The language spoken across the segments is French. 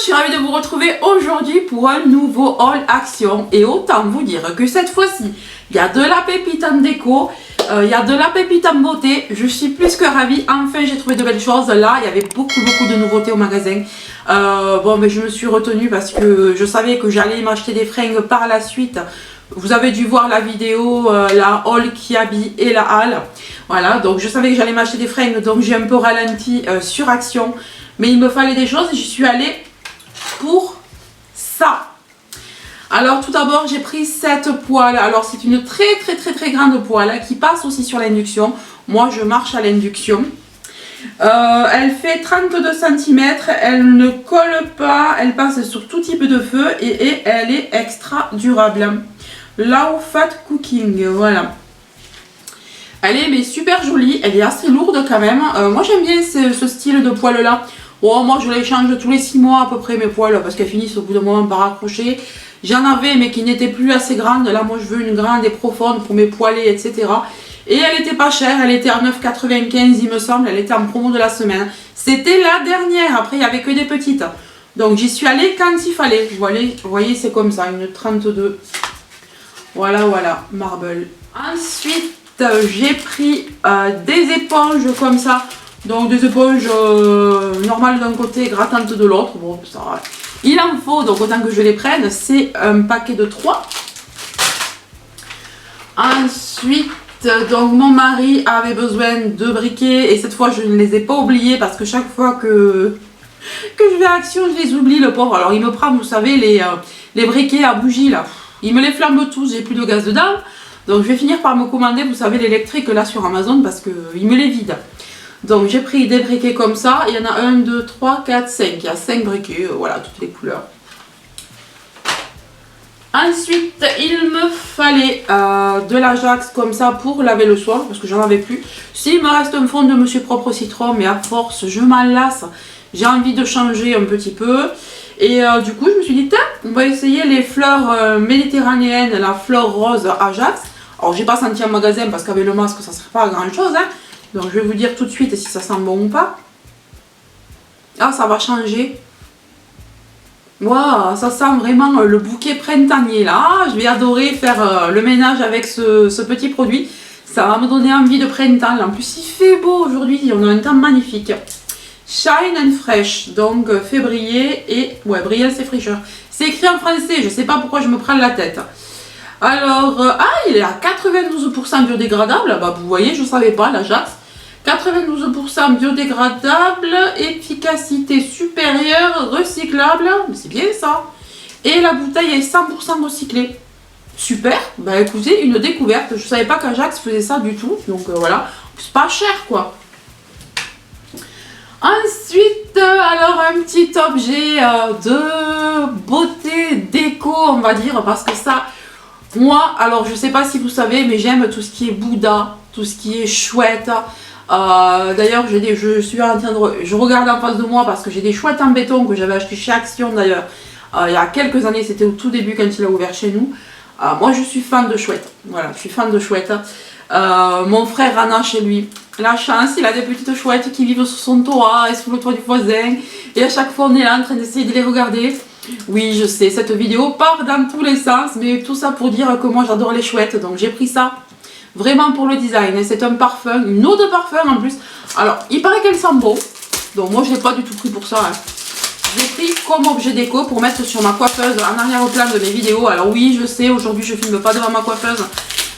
je suis ravie de vous retrouver aujourd'hui pour un nouveau haul action. Et autant vous dire que cette fois-ci, il y a de la pépite en déco, il y a de la pépite en beauté. Je suis plus que ravie. Enfin, j'ai trouvé de belles choses. Là, il y avait beaucoup de nouveautés au magasin. Bon, mais je me suis retenue parce que je savais que j'allais m'acheter des fringues par la suite. Vous avez dû voir la vidéo, la haul qui habille et la halle. Voilà, donc je savais que j'allais m'acheter des fringues, donc j'ai un peu ralenti sur Action. Mais il me fallait des choses et j'y suis allée pour ça. Alors tout d'abord, j'ai pris cette poêle. Alors c'est une très grande poêle qui passe aussi sur l'induction. Moi, je marche à l'induction. Elle fait 32 cm, elle ne colle pas, elle passe sur tout type de feu et elle est extra durable. Low Fat Cooking, voilà. Elle est mais super jolie, elle est assez lourde quand même. Moi j'aime bien ce style de poêle là. Oh, moi je les change tous les 6 mois à peu près mes poêles parce qu'elles finissent au bout d'un moment par accrocher. J'en avais mais qui n'étaient plus assez grandes. Là moi je veux une grande et profonde pour mes poêlés, etc. Et elle était pas chère, elle était à 9,95 il me semble, elle était en promo de la semaine. C'était la dernière, après il n'y avait que des petites. Donc j'y suis allée quand il fallait. Vous voyez c'est comme ça, une 32. Voilà, marble. Ensuite j'ai pris des éponges comme ça. Donc des éponges normales d'un côté, grattantes de l'autre. Bon, ça, il en faut, donc autant que je les prenne. C'est un paquet de 3. Ensuite, donc mon mari avait besoin de briquets. Et cette fois, je ne les ai pas oubliés parce que chaque fois que je vais à Action, je les oublie, le pauvre. Alors, il me prend, vous savez, les briquets à bougie, là. Il me les flambe tous, j'ai plus de gaz dedans. Donc, je vais finir par me commander, vous savez, l'électrique là sur Amazon parce qu'il me les vide. Donc j'ai pris des briquets comme ça, il y en a 1, 2, 3, 4, 5, il y a 5 briquets, voilà, toutes les couleurs. Ensuite, il me fallait de l'Ajax comme ça pour laver le sol, parce que j'en avais plus. S'il me reste un fond de Monsieur Propre Citron, mais à force, je m'en lasse, j'ai envie de changer un petit peu. Et du coup, je me suis dit, tiens, on va essayer les fleurs méditerranéennes, la fleur rose Ajax. Alors, j'ai pas senti en magasin, parce qu'avec le masque, ça ne serait pas grand chose, hein. Donc je vais vous dire tout de suite si ça sent bon ou pas. Ah, ça va changer. Waouh, ça sent vraiment le bouquet printanier là. Ah, je vais adorer faire le ménage avec ce petit produit. Ça va me donner envie de printemps. En plus, il fait beau aujourd'hui. On a un temps magnifique. Shine and Fresh. Donc février et... Ouais, brillant c'est fraîcheur. C'est écrit en français. Je ne sais pas pourquoi je me prends la tête. Alors, il est à 92% biodégradable. Bah, vous voyez, je ne savais pas, l'Ajax. 92% biodégradable, efficacité supérieure, recyclable, c'est bien ça. Et la bouteille est 100% recyclée. Super, bah écoutez, une découverte. Je ne savais pas qu'Ajax faisait ça du tout, donc voilà, c'est pas cher quoi. Ensuite, alors un petit objet de beauté, déco, on va dire, parce que ça, moi, alors je sais pas si vous savez, mais j'aime tout ce qui est Bouddha, tout ce qui est chouette. D'ailleurs je regarde en face de moi parce que j'ai des chouettes en béton que j'avais acheté chez Action d'ailleurs il y a quelques années, c'était au tout début quand il a ouvert chez nous. Moi je suis fan de chouettes, voilà, je suis fan de chouettes. Mon frère en a chez lui, la chance, il a des petites chouettes qui vivent sur son toit et sur le toit du voisin et à chaque fois on est là en train d'essayer de les regarder. Oui, je sais, cette vidéo part dans tous les sens, mais tout ça pour dire que moi j'adore les chouettes, donc j'ai pris ça vraiment pour le design. C'est un parfum, une eau de parfum en plus. Alors, il paraît qu'elle sent bon. Donc moi, je ne l'ai pas du tout pris pour ça. Hein. J'ai pris comme objet déco pour mettre sur ma coiffeuse en arrière-plan de mes vidéos. Alors oui, je sais, aujourd'hui, je ne filme pas devant ma coiffeuse.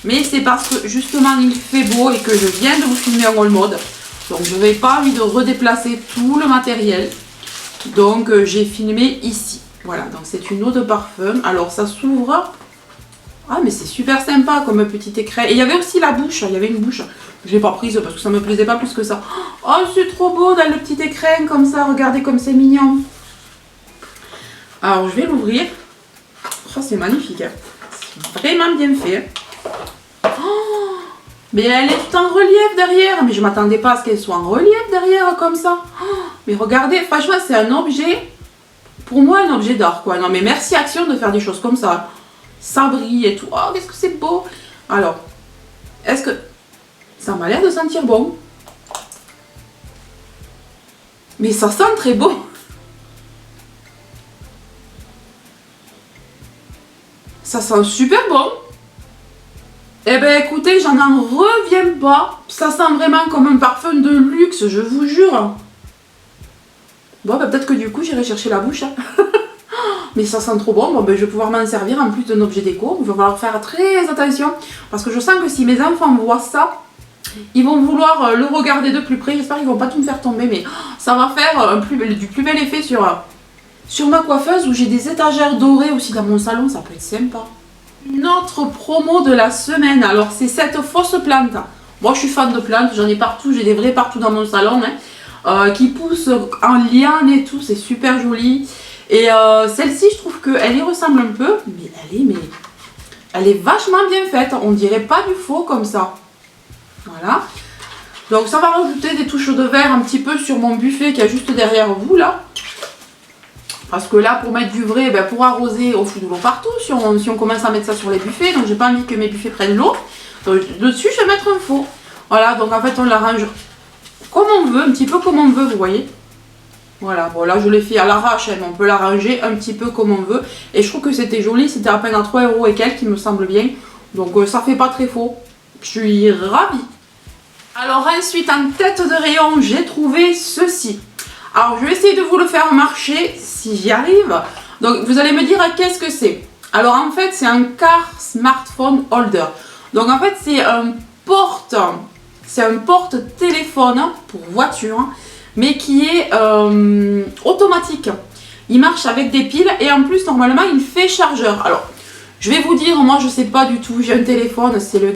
Mais c'est parce que justement, il fait beau et que je viens de vous filmer en haul mode. Donc, je n'avais pas envie de redéplacer tout le matériel. Donc, j'ai filmé ici. Voilà, donc c'est une eau de parfum. Alors, ça s'ouvre... Ah mais c'est super sympa comme petit écran. Et il y avait aussi la bouche, il y avait une bouche. Je l'ai pas prise parce que ça me plaisait pas plus que ça. Oh c'est trop beau dans le petit écran comme ça, regardez comme c'est mignon. Alors je vais l'ouvrir. Oh c'est magnifique. Hein. C'est vraiment bien fait. Oh, mais elle est tout en relief derrière. Mais je m'attendais pas à ce qu'elle soit en relief derrière comme ça. Oh, mais regardez, franchement c'est un objet, pour moi un objet d'art quoi. Non mais merci Action de faire des choses comme ça. Ça brille et tout. Oh, qu'est-ce que c'est beau. Alors, est-ce que... Ça m'a l'air de sentir bon. Mais ça sent très bon. Ça sent super bon. Eh ben écoutez, j'en en reviens pas. Ça sent vraiment comme un parfum de luxe, je vous jure. Bon, ben peut-être que du coup, j'irai chercher la bouche. Hein. Mais ça sent trop bon. Bon, ben je vais pouvoir m'en servir en plus d'un objet déco. Il va falloir faire très attention. Parce que je sens que si mes enfants voient ça, ils vont vouloir le regarder de plus près. J'espère qu'ils vont pas tout me faire tomber. Mais ça va faire du plus bel effet sur ma coiffeuse où j'ai des étagères dorées aussi dans mon salon. Ça peut être sympa. Une autre promo de la semaine, alors c'est cette fausse plante. Moi je suis fan de plantes, j'en ai partout, j'ai des vraies partout dans mon salon qui poussent en liane et tout, c'est super joli. Et celle-ci je trouve qu'elle y ressemble un peu, mais elle est vachement bien faite, on dirait pas du faux comme ça. Voilà. Donc ça va rajouter des touches de vert un petit peu sur mon buffet qui est juste derrière vous là. Parce que là, pour mettre du vrai, ben, pour arroser, on fout de l'eau partout si on commence à mettre ça sur les buffets. Donc, j'ai pas envie que mes buffets prennent l'eau. Donc, dessus, je vais mettre un faux. Voilà, donc en fait, on l'arrange comme on veut, un petit peu comme on veut, vous voyez. Voilà, bon là, je l'ai fait à l'arrache, mais on peut l'arranger un petit peu comme on veut. Et je trouve que c'était joli, c'était à peine à 3 € et quelques, il me semble bien. Donc, ça fait pas très faux. Je suis ravie. Alors, ensuite, en tête de rayon, j'ai trouvé ceci. Alors, je vais essayer de vous le faire marcher si j'y arrive. Donc, vous allez me dire qu'est-ce que c'est. Alors, en fait, c'est un car smartphone holder. Donc, en fait, c'est un porte-téléphone pour voiture, mais qui est automatique. Il marche avec des piles et en plus, normalement, il fait chargeur. Alors, je vais vous dire, moi, je sais pas du tout. J'ai un téléphone, c'est le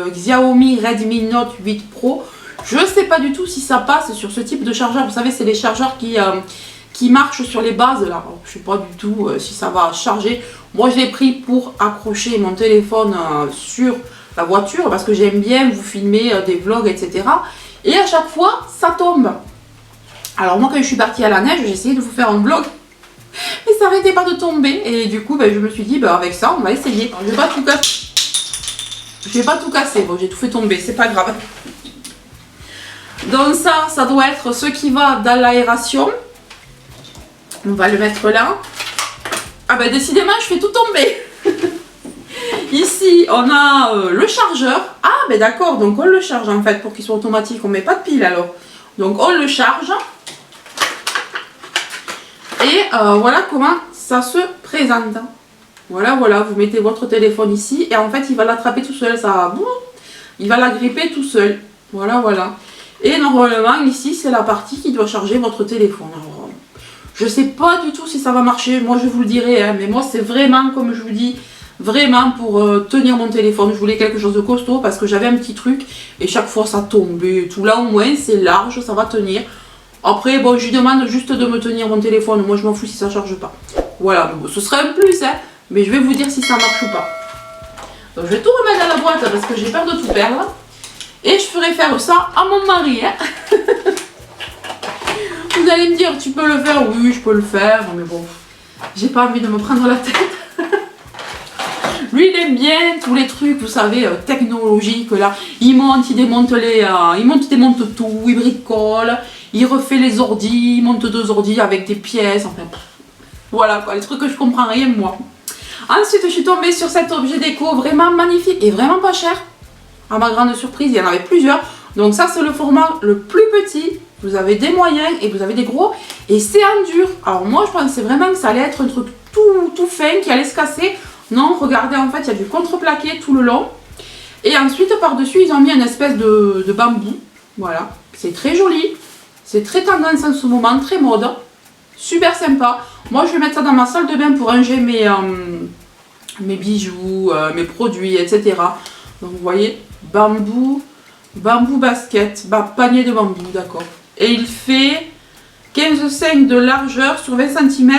Xiaomi Redmi Note 8 Pro. Je ne sais pas du tout si ça passe sur ce type de chargeur. Vous savez, c'est les chargeurs qui marchent sur les bases là. Alors, je ne sais pas du tout si ça va charger. Moi, je l'ai pris pour accrocher mon téléphone sur la voiture parce que j'aime bien vous filmer des vlogs, etc. Et à chaque fois, ça tombe. Alors moi, quand je suis partie à la neige, j'ai essayé de vous faire un vlog. Mais ça n'arrêtait pas de tomber. Et du coup, je me suis dit, avec ça, on va essayer. Alors, je vais pas tout casser. Je vais pas tout casser. Bon, j'ai tout fait tomber, c'est pas grave. Donc ça doit être ce qui va dans l'aération. On va le mettre là. Ah ben décidément, je fais tout tomber. Ici, on a le chargeur. Ah ben d'accord, donc on le charge en fait pour qu'il soit automatique. On met pas de pile alors. Donc on le charge. Et voilà comment ça se présente. Voilà, vous mettez votre téléphone ici. Et en fait, il va l'attraper tout seul. Il va l'agripper tout seul. Voilà. Et normalement, ici, c'est la partie qui doit charger votre téléphone. Alors, je ne sais pas du tout si ça va marcher. Moi, je vous le dirai. Hein, mais moi, c'est vraiment, comme je vous dis, vraiment pour tenir mon téléphone. Je voulais quelque chose de costaud parce que j'avais un petit truc. Et chaque fois, ça tombait. Tout là, au moins, c'est large. Ça va tenir. Après, bon, je lui demande juste de me tenir mon téléphone. Moi, je m'en fous si ça ne charge pas. Voilà. Bon, ce serait un plus. Hein, mais je vais vous dire si ça marche ou pas. Donc, je vais tout remettre dans la boîte parce que j'ai peur de tout perdre. Et je ferai faire ça à mon mari. Hein. Vous allez me dire, tu peux le faire? Oui, je peux le faire. Mais bon, j'ai pas envie de me prendre la tête. Lui, il aime bien tous les trucs, vous savez, technologiques. Là, il monte, il démonte il démonte tout, il bricole, il refait les ordis, il monte 2 ordis avec des pièces. Enfin, voilà quoi, les trucs que je comprends rien moi. Ensuite, je suis tombée sur cet objet déco vraiment magnifique et vraiment pas cher. À ma grande surprise, il y en avait plusieurs. Donc ça, c'est le format le plus petit. Vous avez des moyens et vous avez des gros. Et c'est en dur. Alors moi, je pensais vraiment que ça allait être un truc tout fin qui allait se casser. Non, regardez, en fait, il y a du contreplaqué tout le long. Et ensuite, par-dessus, ils ont mis une espèce de bambou. Voilà. C'est très joli. C'est très tendance en ce moment, très mode. Super sympa. Moi, je vais mettre ça dans ma salle de bain pour ranger mes bijoux, mes produits, etc. Donc, vous voyez, bambou basket, panier de bambou, d'accord. Et il fait 15,5 de largeur sur 20 cm,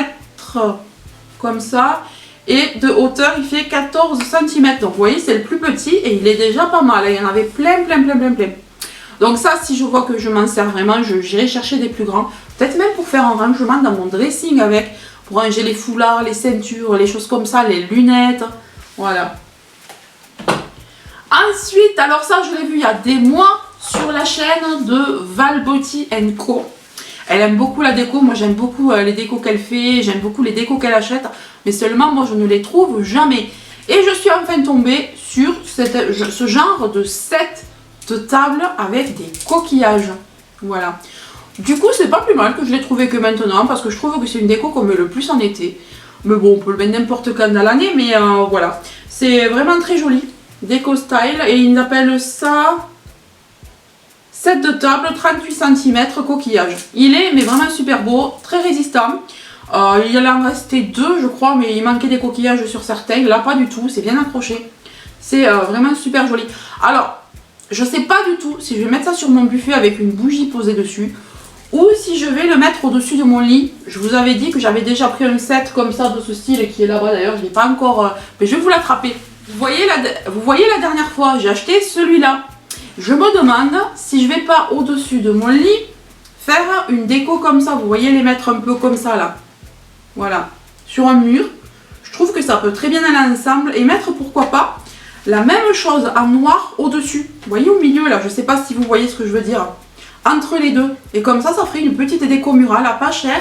comme ça. Et de hauteur, il fait 14 cm. Donc, vous voyez, c'est le plus petit et il est déjà pas mal. Il y en avait plein. Donc ça, si je vois que je m'en sers vraiment, j'irai chercher des plus grands. Peut-être même pour faire un rangement dans mon dressing avec, pour ranger les foulards, les ceintures, les choses comme ça, les lunettes. Voilà. Ensuite, alors ça, je l'ai vu il y a des mois sur la chaîne de Valbotti & Co. Elle aime beaucoup la déco. Moi, j'aime beaucoup les décos qu'elle fait. J'aime beaucoup les décos qu'elle achète. Mais seulement, moi, je ne les trouve jamais. Et je suis enfin tombée sur ce genre de set de table avec des coquillages. Voilà. Du coup, c'est pas plus mal que je l'ai trouvé que maintenant, parce que je trouve que c'est une déco qu'on met le plus en été. Mais bon, on peut le mettre n'importe quand dans l'année, mais voilà. C'est vraiment très joli. Déco style, et ils appellent ça set de table 38 cm coquillage. Il est mais vraiment super beau, très résistant. Il en restait 2 je crois, mais il manquait des coquillages sur certains. Là pas du tout, c'est bien accroché. C'est vraiment super joli. Alors, je sais pas du tout si je vais mettre ça sur mon buffet avec une bougie posée dessus, ou si je vais le mettre au-dessus de mon lit. Je vous avais dit que j'avais déjà pris un set comme ça de ce style qui est là-bas d'ailleurs, je l'ai pas encore... mais je vais vous l'attraper. Vous voyez la dernière fois, j'ai acheté celui-là. Je me demande si je vais pas au-dessus de mon lit faire une déco comme ça. Vous voyez, les mettre un peu comme ça là. Voilà, sur un mur. Je trouve que ça peut très bien aller ensemble. Et mettre, pourquoi pas, la même chose en noir au-dessus. Vous voyez au milieu là, je sais pas si vous voyez ce que je veux dire. Entre les deux. Et comme ça ferait une petite déco murale à pas cher.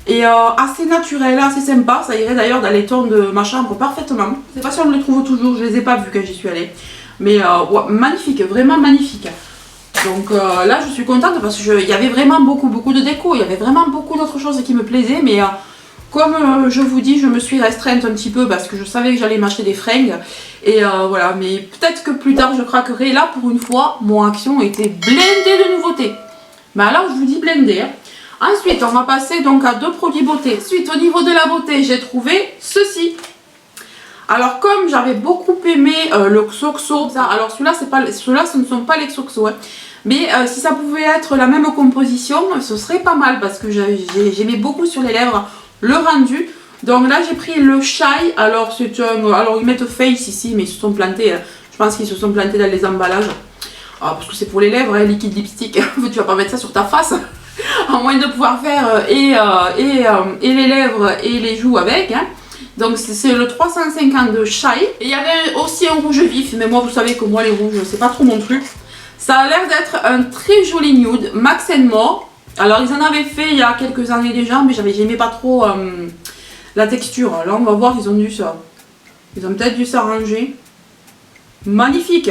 Et assez naturel, assez sympa. Ça irait d'ailleurs dans les tons de ma chambre parfaitement. Je sais pas si on les trouve toujours, je les ai pas vus quand j'y suis allée. Mais ouais, magnifique, vraiment magnifique. Donc là je suis contente parce qu'il y avait vraiment beaucoup de déco. Il y avait vraiment beaucoup d'autres choses qui me plaisaient. Mais comme je vous dis, je me suis restreinte un petit peu parce que je savais que j'allais m'acheter des fringues. Et voilà, mais peut-être que plus tard je craquerai. Là pour une fois, mon action était blindée de nouveautés. Mais alors je vous dis blindée. Hein. Ensuite, on va passer donc à 2 produits beauté. Ensuite, au niveau de la beauté, j'ai trouvé ceci. Alors, comme j'avais beaucoup aimé le Xoxo, alors ceux-là, ce ne sont pas les Xoxo, hein. Mais si ça pouvait être la même composition, ce serait pas mal parce que j'aimais beaucoup sur les lèvres le rendu. Donc là, j'ai pris le Shy. Alors, alors ils mettent Face ici, mais ils se sont plantés. Hein. Je pense qu'ils se sont plantés dans les emballages. Ah, parce que c'est pour les lèvres, hein, liquide lipstick. Tu vas pas mettre ça sur ta face. À moins de pouvoir faire et les lèvres et les joues avec. Hein. Donc c'est le 350 de Shy. Et il y avait aussi un rouge vif. Mais moi vous savez que moi les rouges c'est pas trop mon truc. Ça a l'air d'être un très joli nude. Max & More. Alors ils en avaient fait il y a quelques années déjà. Mais j'aimais pas trop la texture. Là on va voir, ils ont peut-être dû s'arranger. Magnifique.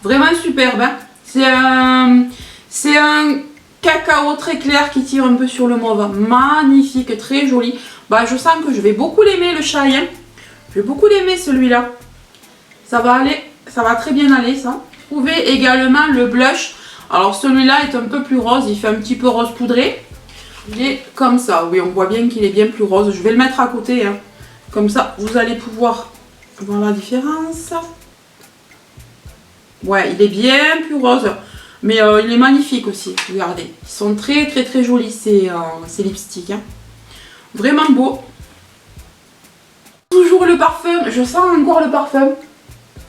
Vraiment superbe. Hein. C'est un cacao très clair qui tire un peu sur le mauve. Magnifique, très joli. Bah, je sens que je vais beaucoup l'aimer le Shy. Hein. Je vais beaucoup l'aimer celui-là. Ça va très bien aller ça. Vous trouvez également le blush. Alors celui-là est un peu plus rose. Il fait un petit peu rose poudré. Il est comme ça. Oui, on voit bien qu'il est bien plus rose. Je vais le mettre à côté. Hein. Comme ça, vous allez pouvoir voir la différence. Ouais, il est bien plus rose, mais il est magnifique aussi, regardez. Ils sont très jolis ces lipsticks. Hein. Vraiment beau. Toujours le parfum, je sens encore le parfum.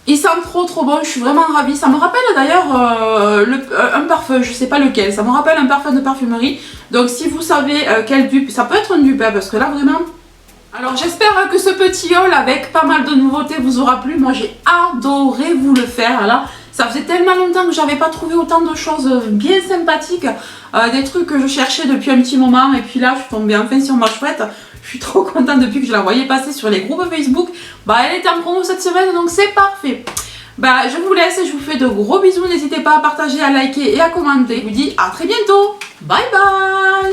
Il sent trop bon, je suis vraiment ravie. Ça me rappelle d'ailleurs un parfum, je sais pas lequel. Ça me rappelle un parfum de parfumerie. Donc si vous savez quel dupe, ça peut être un dupe, hein, parce que là vraiment... Alors j'espère que ce petit haul avec pas mal de nouveautés vous aura plu. Moi j'ai adoré vous le faire là. Ça faisait tellement longtemps que j'avais pas trouvé autant de choses bien sympathiques, des trucs que je cherchais depuis un petit moment. Et puis là je suis tombée enfin sur ma chouette. Je suis trop contente depuis que je la voyais passer sur les groupes Facebook. Bah elle était en promo cette semaine donc c'est parfait. Bah je vous laisse, je vous fais de gros bisous. N'hésitez pas à partager, à liker et à commenter. Je vous dis à très bientôt. Bye bye.